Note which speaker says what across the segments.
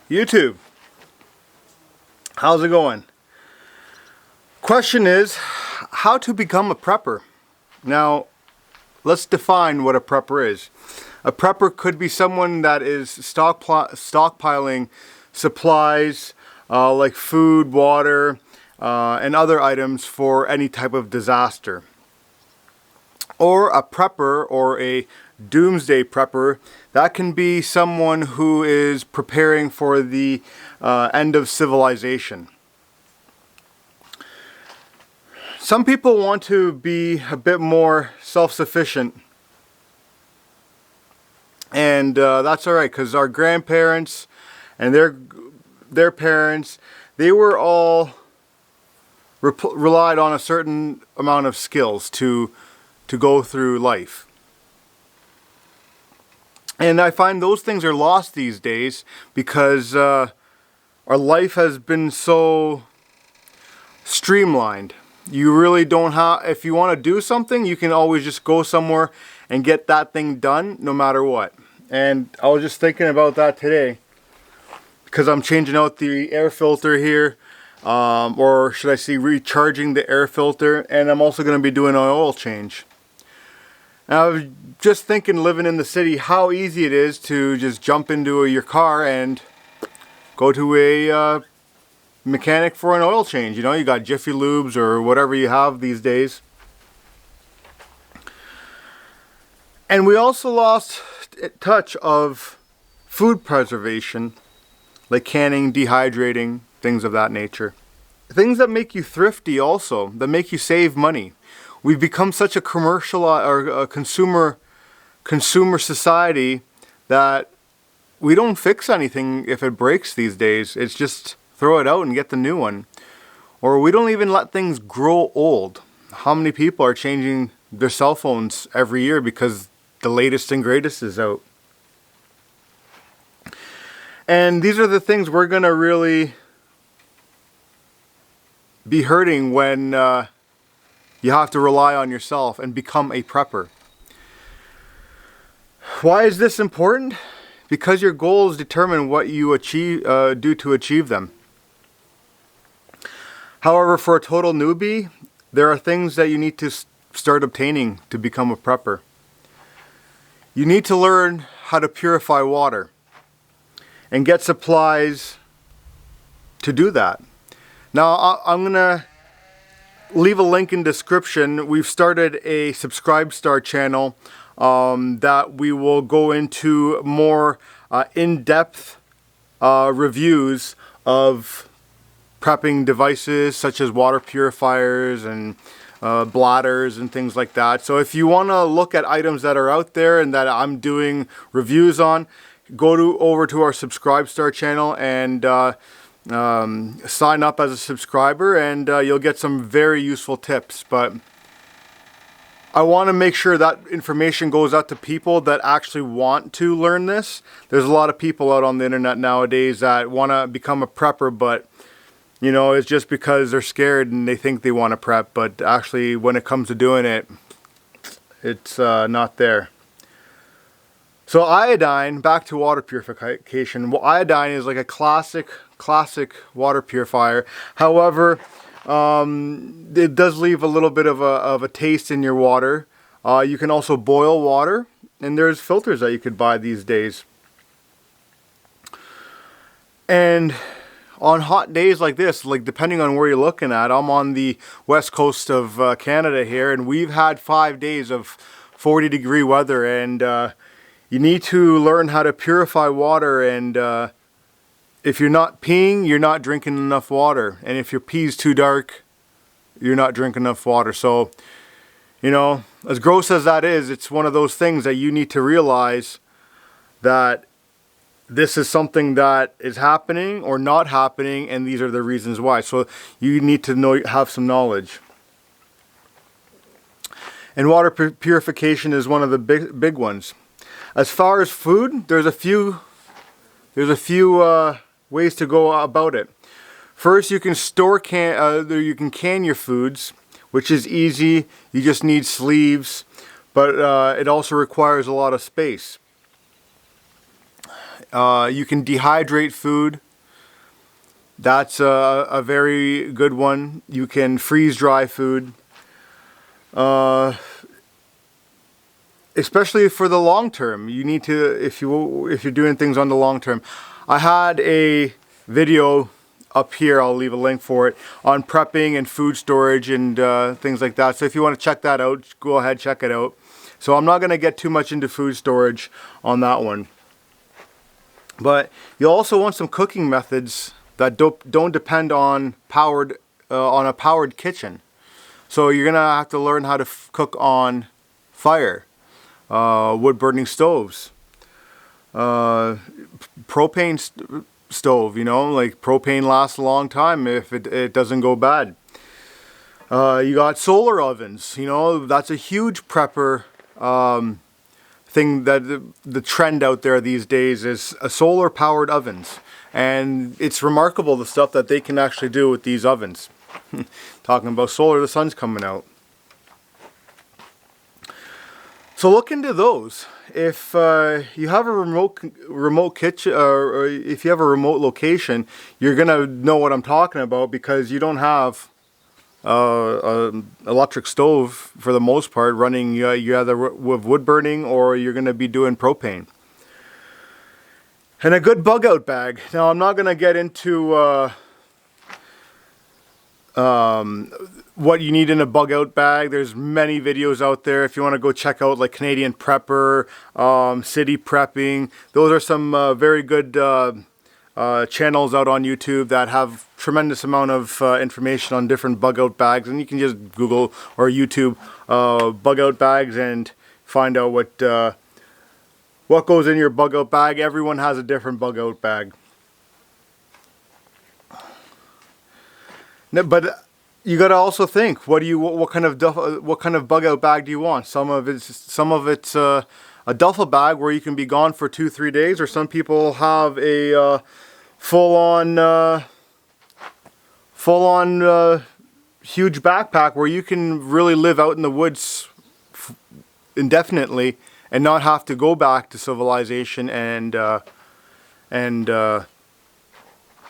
Speaker 1: YouTube, how's it going? Question is, how to become a prepper? Now, let's define what a prepper is. A prepper could be someone that is stockpiling supplies like food, water, and other items for any type of disaster. Or a prepper, or a doomsday prepper, that can be someone who is preparing for the end of civilization. Some people want to be a bit more self-sufficient, and that's alright, because our grandparents and their parents, they were all relied on a certain amount of skills to go through life. And I find those things are lost these days because our life has been so streamlined. You really don't have, if you want to do something, you can always just go somewhere and get that thing done no matter what. And I was just thinking about that today because I'm changing out the air filter here, or should I say recharging the air filter, and I'm also going to be doing an oil change. And I was just thinking, living in the city, how easy it is to just jump into your car and go to a mechanic for an oil change. You know, you got Jiffy Lubes or whatever you have these days. And we also lost touch of food preservation, like canning, dehydrating, things of that nature. Things that make you thrifty also, that make you save money. We've become such a commercial or a consumer society that we don't fix anything if it breaks these days. It's just throw it out and get the new one. Or we don't even let things grow old. How many people are changing their cell phones every year because the latest and greatest is out? And these are the things we're going to really be hurting when you have to rely on yourself and become a prepper. Why is this important? Because your goals determine what you do to achieve them. However, for a total newbie, there are things that you need to start obtaining to become a prepper. You need to learn how to purify water and get supplies to do that. Now, I'm going to leave a link in description. We've started a Subscribe Star channel that we will go into more in-depth reviews of prepping devices such as water purifiers and bladders and things like that. So if you want to look at items that are out there and that I'm doing reviews on, go over to our Subscribe Star channel and sign up as a subscriber, and you'll get some very useful tips. But I want to make sure that information goes out to people that actually want to learn this. There's a lot of people out on the internet nowadays that want to become a prepper, but you know, it's just because they're scared and they think they want to prep, but actually when it comes to doing it, it's not there. So iodine, back to water purification. Well, iodine is like a classic water purifier. However, it does leave a little bit of a taste in your water. You can also boil water, and there's filters that you could buy these days. And on hot days like this, like depending on where you're looking at, I'm on the west coast of Canada here, and we've had 5 days of 40-degree weather, and you need to learn how to purify water. And if you're not peeing, you're not drinking enough water, and if your pee's too dark, you're not drinking enough water. So, you know, as gross as that is, it's one of those things that you need to realize that this is something that is happening or not happening, and these are the reasons why. So you need to have some knowledge. And water purification is one of the big ones. As far as food, there's a few ways to go about it. First, you can you can can your foods, which is easy. You just need sleeves, but it also requires a lot of space. You can dehydrate food. That's a very good one. You can freeze dry food. Especially for the long term. You need to, if you're doing things on the long term. I had a video up here, I'll leave a link for it, on prepping and food storage and things like that. So if you want to check that out, go ahead, check it out. So I'm not going to get too much into food storage on that one. But you also want some cooking methods that don't depend on a powered kitchen. So you're gonna have to learn how to cook on fire, wood burning stoves, propane stove. You know, like propane lasts a long time if it doesn't go bad. You got solar ovens. You know, that's a huge prepper thing. That the trend out there these days is solar powered ovens. And it's remarkable the stuff that they can actually do with these ovens. Talking about solar, the sun's coming out. So look into those. If you have a remote kitchen, or if you have a remote location, you're gonna know what I'm talking about because you don't have an electric stove for the most part running. You either with wood burning or you're gonna be doing propane. And a good bug out bag. Now I'm not going to get into what you need in a bug out bag. There's many videos out there if you want to go check out, like Canadian Prepper, City Prepping. Those are some very good channels out on YouTube that have tremendous amount of information on different bug out bags. And you can just Google or YouTube bug out bags and find out what goes in your bug out bag. Everyone has a different bug out bag. But you got to also think, what kind of bug out bag do you want? Some of it's a duffel bag where you can be gone for 2-3 days, or some people have a full-on huge backpack where you can really live out in the woods indefinitely and not have to go back to civilization and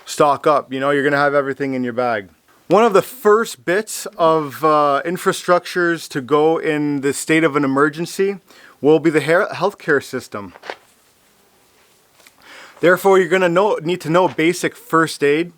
Speaker 1: stock up. You know, you're gonna have everything in your bag. One of the first bits of infrastructures to go in the state of an emergency will be the healthcare system. Therefore, you're gonna need to know basic first aid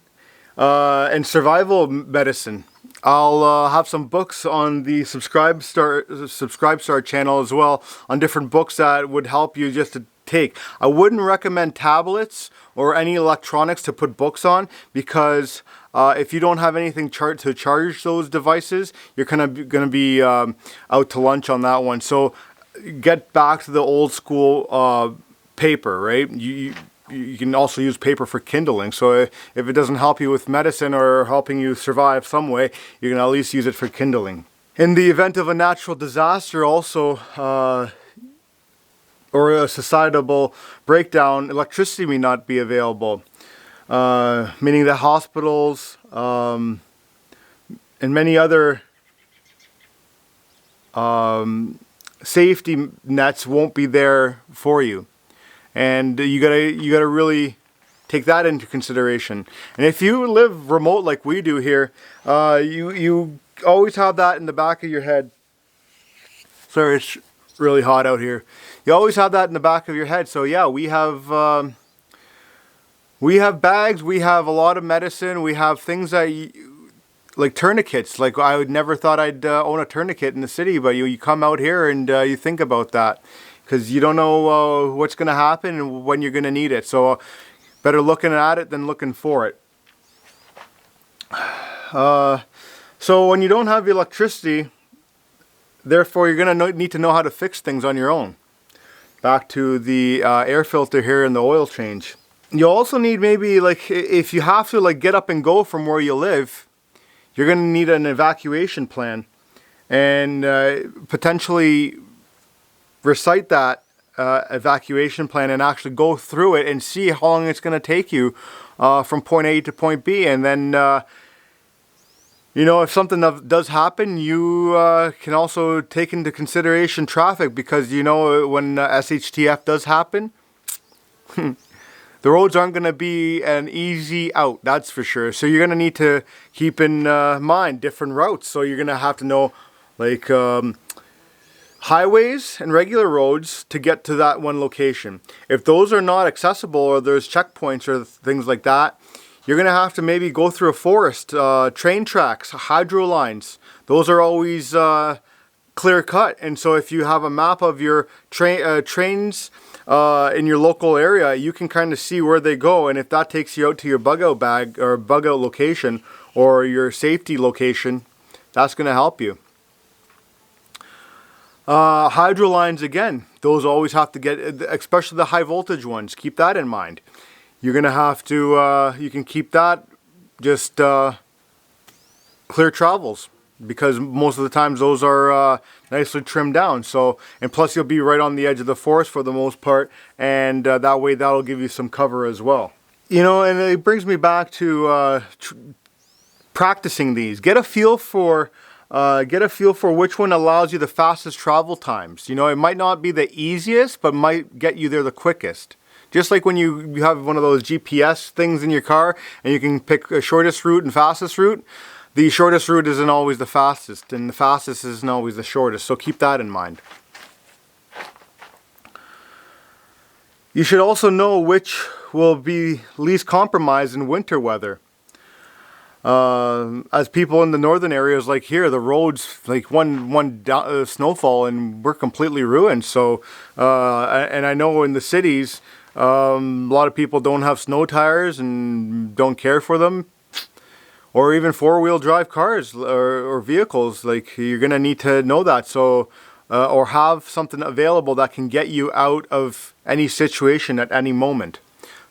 Speaker 1: and survival medicine. I'll have some books on the Subscribe Star channel as well on different books that would help you just to take. I wouldn't recommend tablets or any electronics to put books on because if you don't have anything to charge those devices, you're gonna be out to lunch on that one. So get back to the old school paper, right? You can also use paper for kindling. So if it doesn't help you with medicine or helping you survive some way, you can at least use it for kindling. In the event of a natural disaster also, or a societal breakdown, electricity may not be available. Meaning that hospitals and many other safety nets won't be there for you. And you gotta really take that into consideration. And if you live remote like we do here, you always have that in the back of your head. Sorry, it's really hot out here. You always have that in the back of your head. So yeah, we have bags, we have a lot of medicine, we have things that like tourniquets. Like I would never thought I'd own a tourniquet in the city, but you come out here and you think about that. Because you don't know what's going to happen and when you're going to need it. So better looking at it than looking for it. So when you don't have electricity, therefore you're going to need to know how to fix things on your own. Back to the air filter here and the oil change. You'll also need maybe, like, if you have to get up and go from where you live, you're going to need an evacuation plan. And potentially recite that evacuation plan and actually go through it and see how long it's going to take you from point A to point B. And then, you know, if something does happen, you can also take into consideration traffic because, you know, when SHTF does happen, The roads aren't going to be an easy out, that's for sure. So you're going to need to keep in mind different routes. So you're going to have to know like highways and regular roads to get to that one location. If those are not accessible or there's checkpoints or things like that, you're going to have to maybe go through a forest, train tracks, hydro lines. Those are always clear cut. And so if you have a map of your trains in your local area, you can kind of see where they go, and if that takes you out to your bug out bag or bug out location or your safety location, that's going to help you. Hydro lines, again, those always have to get, especially the high voltage ones, keep that in mind. You're going to have to, you can keep that just clear travels, because most of the times those are nicely trimmed down. So, and plus you'll be right on the edge of the forest for the most part, and that way that'll give you some cover as well. You know, and it brings me back to practicing these. Get a feel for which one allows you the fastest travel times. You know, it might not be the easiest, but might get you there the quickest. Just like when you have one of those GPS things in your car and you can pick the shortest route and fastest route. The shortest route isn't always the fastest, and the fastest isn't always the shortest, so keep that in mind. You should also know which will be least compromised in winter weather. As people in the northern areas like here, the roads, like one snowfall and we're completely ruined. So, and I know in the cities, a lot of people don't have snow tires and don't care for them. Or even four-wheel drive cars or vehicles, like you're going to need to know that. So, or have something available that can get you out of any situation at any moment.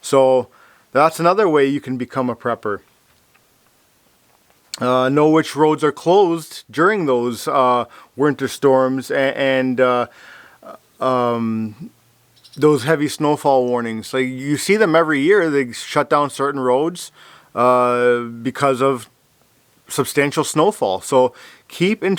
Speaker 1: So that's another way you can become a prepper. Know which roads are closed during those winter storms and those heavy snowfall warnings. Like you see them every year. They shut down certain roads because of substantial snowfall. So keep in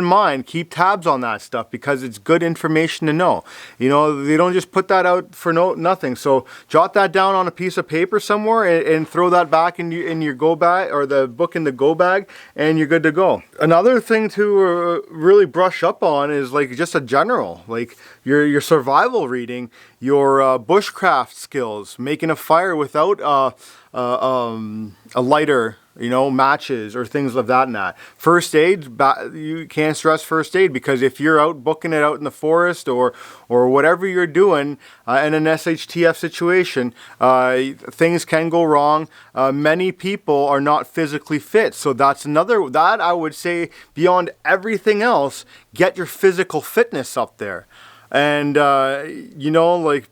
Speaker 1: mind, keep tabs on that stuff, because it's good information to know. You know, they don't just put that out for nothing. So jot that down on a piece of paper somewhere and throw that back in your go bag, or the book in the go bag, and you're good to go. Another thing to really brush up on is like just a general, like your survival reading, your bushcraft skills, making a fire without a lighter, you know, matches or things of that and that. First aid, you can't stress first aid, because if you're out booking it out in the forest or whatever you're doing in an shtf situation, things can go wrong. Many people are not physically fit, so that's another, that I would say, beyond everything else, get your physical fitness up there. And you know, like,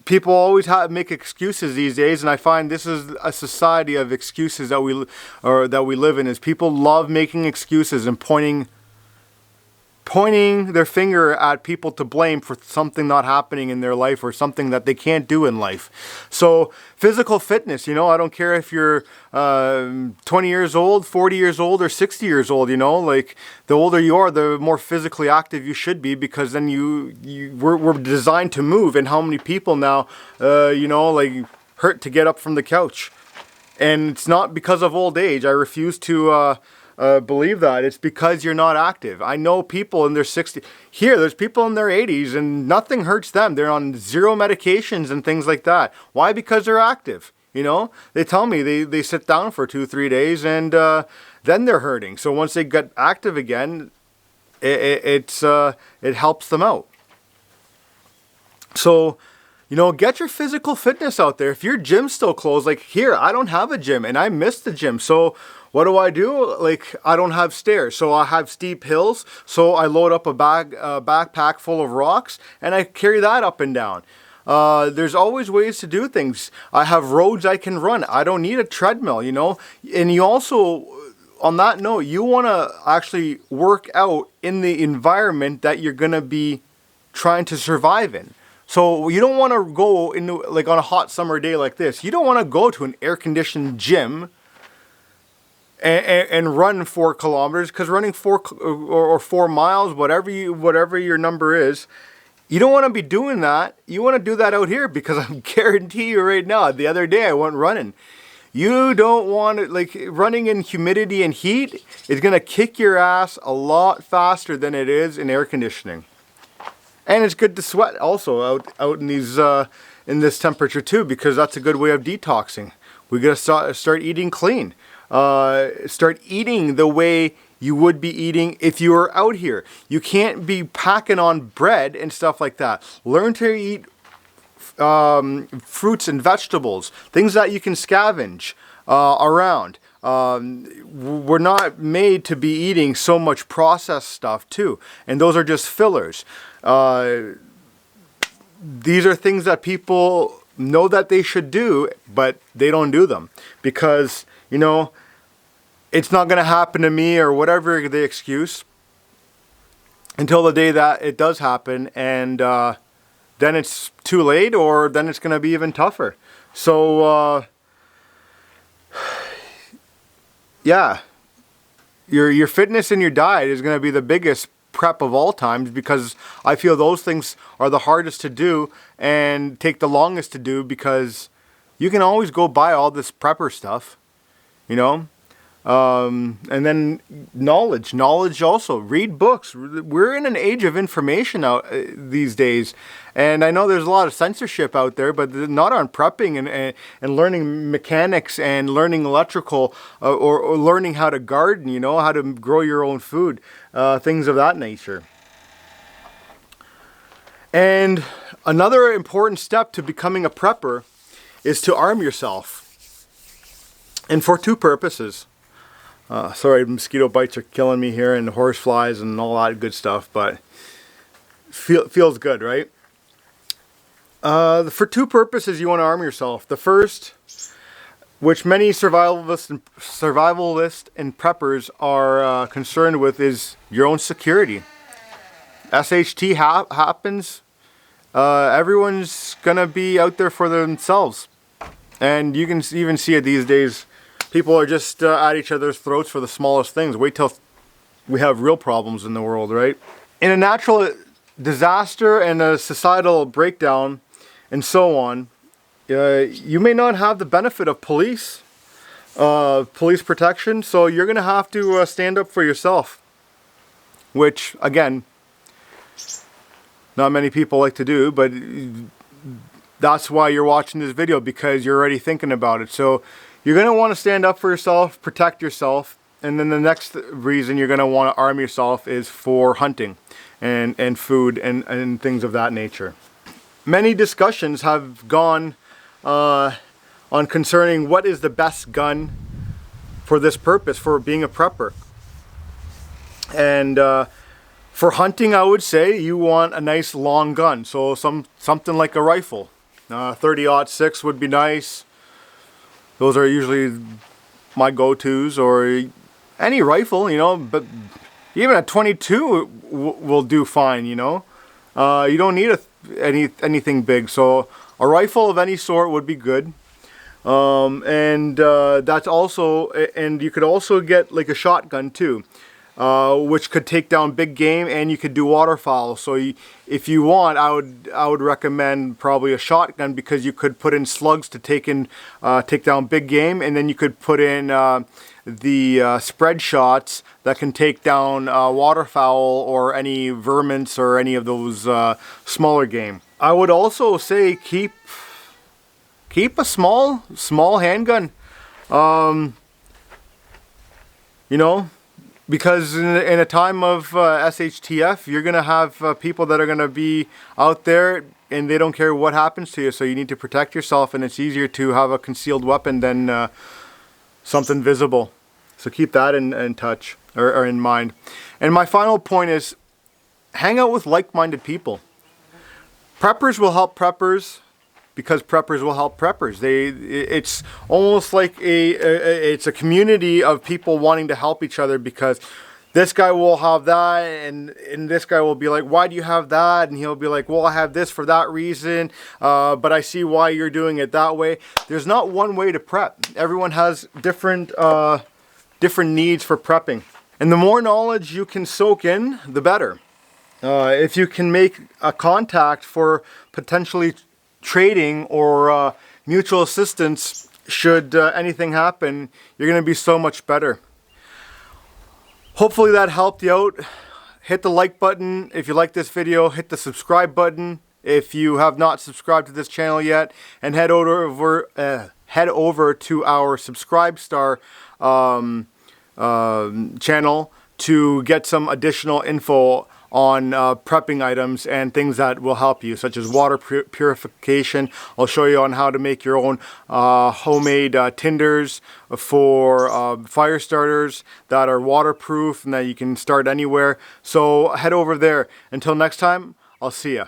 Speaker 1: people always make excuses these days, and I find this is a society of excuses that we live in. Is people love making excuses and pointing their finger at people to blame for something not happening in their life or something that they can't do in life. So physical fitness, you know, I don't care if you're 20 years old, 40 years old, or 60 years old, you know, like the older you are, the more physically active you should be, because then we're designed to move. And how many people now, you know, like hurt to get up from the couch? And it's not because of old age. I refuse to believe that. It's because you're not active. I know people in their 60s. Here, there's people in their 80s and nothing hurts them. They're on zero medications and things like that. Why? Because they're active. You know, they tell me they sit down for 2-3 days and then they're hurting. So once they get active again, it helps them out. So, you know, get your physical fitness out there. If your gym's still closed, like here, I don't have a gym and I miss the gym. So what do? Like, I don't have stairs, so I have steep hills. So I load up a backpack full of rocks and I carry that up and down. There's always ways to do things. I have roads I can run. I don't need a treadmill, you know. And you also, on that note, you want to actually work out in the environment that you're going to be trying to survive in. So you don't want to go into, like on a hot summer day like this, you don't want to go to an air-conditioned gym and run 4 kilometers, because running 4 miles, whatever your number is, You don't want to be doing that. You want to do that out here, because I guarantee you right now, the other day I went running. You don't want to, like, running in humidity and heat is going to kick your ass a lot faster than it is in air conditioning. And it's good to sweat also out in these in this temperature too, because that's a good way of detoxing. We got to start eating clean. Start eating the way you would be eating if you were out here. You can't be packing on bread and stuff like that. Learn to eat fruits and vegetables, things that you can scavenge around. We're not made to be eating so much processed stuff too, and those are just fillers. These are things that people know that they should do, but they don't do them because, you know, it's not going to happen to me, or whatever the excuse, until the day that it does happen, and then it's too late, or then it's going to be even tougher. So yeah, your fitness and your diet is going to be the biggest prep of all times, because I feel those things are the hardest to do and take the longest to do, because you can always go buy all this prepper stuff, you know. And then knowledge also. Read books. We're in an age of information out these days, and I know there's a lot of censorship out there, but not on prepping and learning mechanics and learning electrical, or learning how to garden. You know, how to grow your own food, things of that nature. And another important step to becoming a prepper is to arm yourself, and for two purposes. Sorry, mosquito bites are killing me here, and horse flies and all that good stuff, but feels good, right? For two purposes you want to arm yourself. The first, which many survivalists and preppers are concerned with, is your own security. SHT happens, everyone's gonna be out there for themselves, and you can even see it these days. People are just at each other's throats for the smallest things. Wait till we have real problems in the world, right? In a natural disaster and a societal breakdown and so on, you may not have the benefit of police protection, so you're going to have to stand up for yourself, which, again, not many people like to do, but that's why you're watching this video, because you're already thinking about it. So you're going to want to stand up for yourself, protect yourself, and then the next reason you're going to want to arm yourself is for hunting and food and things of that nature. Many discussions have gone on concerning what is the best gun for this purpose, for being a prepper. And for hunting, I would say you want a nice long gun, so something like a rifle. 30-06 would be nice. Those are usually my go-tos, or any rifle, you know, but even a 22 will do fine, you know. You don't need anything big, so a rifle of any sort would be good. That's also, and you could also get like a shotgun too, which could take down big game, and you could do waterfowl. So if you want, I would recommend probably a shotgun, because you could put in slugs to take down big game, and then you could put in the spread shots that can take down waterfowl or any vermins or any of those smaller game. I would also say keep a small handgun, you know. Because in a time of SHTF, you're going to have people that are going to be out there, and they don't care what happens to you, so you need to protect yourself, and it's easier to have a concealed weapon than something visible. So keep that in touch, or in mind. And my final point is, hang out with like-minded people. Preppers will help preppers, because preppers will help preppers. It's almost like it's a community of people wanting to help each other, because this guy will have that, and this guy will be like, why do you have that? And he'll be like, well, I have this for that reason, but I see why you're doing it that way. There's not one way to prep. Everyone has different needs for prepping. And the more knowledge you can soak in, the better. If you can make a contact for potentially trading or mutual assistance should anything happen, you're going to be so much better. Hopefully that helped you out. Hit the like button if you like this video. Hit the subscribe button if you have not subscribed to this channel yet, and head over to our Subscribe Star channel to get some additional info on prepping items and things that will help you, such as water purification. I'll show you on how to make your own homemade tinders for fire starters that are waterproof and that you can start anywhere. So head over there. Until next time, I'll see ya.